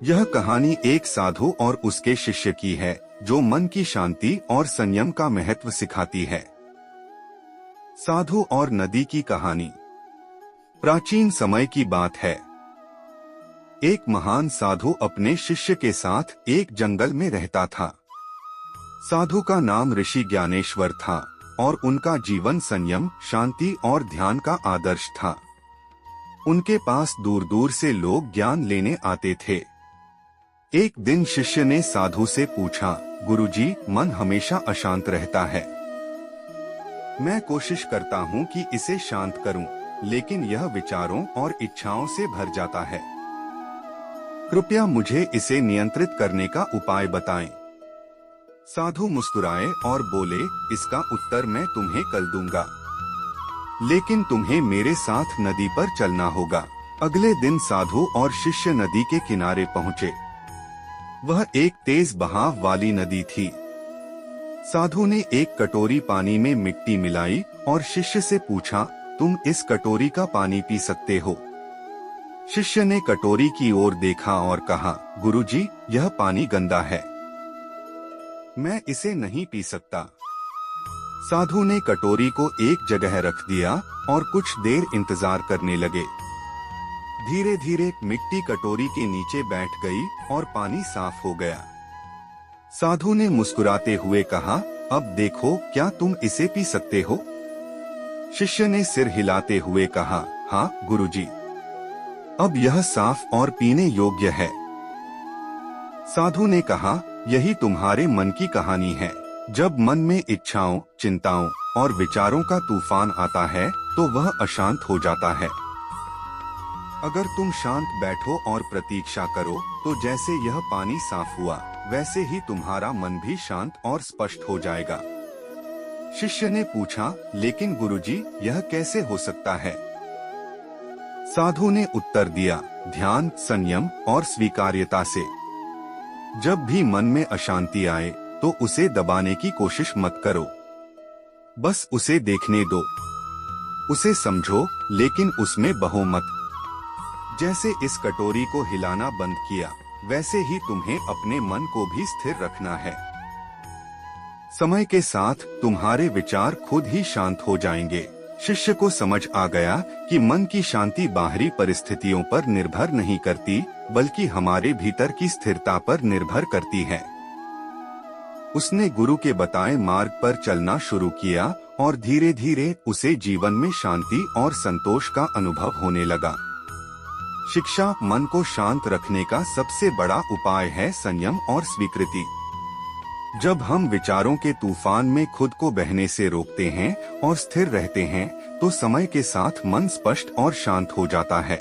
यह कहानी एक साधु और उसके शिष्य की है जो मन की शांति और संयम का महत्व सिखाती है। साधु और नदी की कहानी प्राचीन समय की बात है। एक महान साधु अपने शिष्य के साथ एक जंगल में रहता था। साधु का नाम ऋषि ज्ञानेश्वर था और उनका जीवन संयम, शांति और ध्यान का आदर्श था। उनके पास दूर दूर से लोग ज्ञान लेने आते थे। एक दिन शिष्य ने साधु से पूछा, गुरुजी, मन हमेशा अशांत रहता है। मैं कोशिश करता हूँ कि इसे शांत करूँ, लेकिन यह विचारों और इच्छाओं से भर जाता है। कृपया मुझे इसे नियंत्रित करने का उपाय बताएं। साधु मुस्कुराए और बोले, इसका उत्तर मैं तुम्हें कल दूंगा, लेकिन तुम्हें मेरे साथ नदी पर चलना होगा। अगले दिन साधु और शिष्य नदी के किनारे पहुँचे। वह एक तेज बहाव वाली नदी थी। साधु ने एक कटोरी पानी में मिट्टी मिलाई और शिष्य से पूछा, तुम इस कटोरी का पानी पी सकते हो? शिष्य ने कटोरी की ओर देखा और कहा, गुरुजी, यह पानी गंदा है, मैं इसे नहीं पी सकता। साधु ने कटोरी को एक जगह रख दिया और कुछ देर इंतजार करने लगे। धीरे धीरे मिट्टी कटोरी के नीचे बैठ गई और पानी साफ हो गया। साधु ने मुस्कुराते हुए कहा, अब देखो, क्या तुम इसे पी सकते हो? शिष्य ने सिर हिलाते हुए कहा, हाँ गुरुजी, अब यह साफ और पीने योग्य है। साधु ने कहा, यही तुम्हारे मन की कहानी है। जब मन में इच्छाओं, चिंताओं और विचारों का तूफान आता है तो वह अशांत हो जाता है। अगर तुम शांत बैठो और प्रतीक्षा करो तो जैसे यह पानी साफ हुआ, वैसे ही तुम्हारा मन भी शांत और स्पष्ट हो जाएगा। शिष्य ने पूछा, लेकिन गुरुजी, यह कैसे हो सकता है? साधु ने उत्तर दिया, ध्यान, संयम और स्वीकार्यता से। जब भी मन में अशांति आए तो उसे दबाने की कोशिश मत करो, बस उसे देखने दो। उसे समझो, लेकिन उसमें बहो मत। जैसे इस कटोरी को हिलाना बंद किया, वैसे ही तुम्हें अपने मन को भी स्थिर रखना है। समय के साथ तुम्हारे विचार खुद ही शांत हो जाएंगे। शिष्य को समझ आ गया कि मन की शांति बाहरी परिस्थितियों पर निर्भर नहीं करती, बल्कि हमारे भीतर की स्थिरता पर निर्भर करती है। उसने गुरु के बताए मार्ग पर चलना शुरू किया और धीरे धीरे उसे जीवन में शांति और संतोष का अनुभव होने लगा। शिक्षा मन को शांत रखने का सबसे बड़ा उपाय है संयम और स्वीकृति। जब हम विचारों के तूफान में खुद को बहने से रोकते हैं और स्थिर रहते हैं, तो समय के साथ मन स्पष्ट और शांत हो जाता है।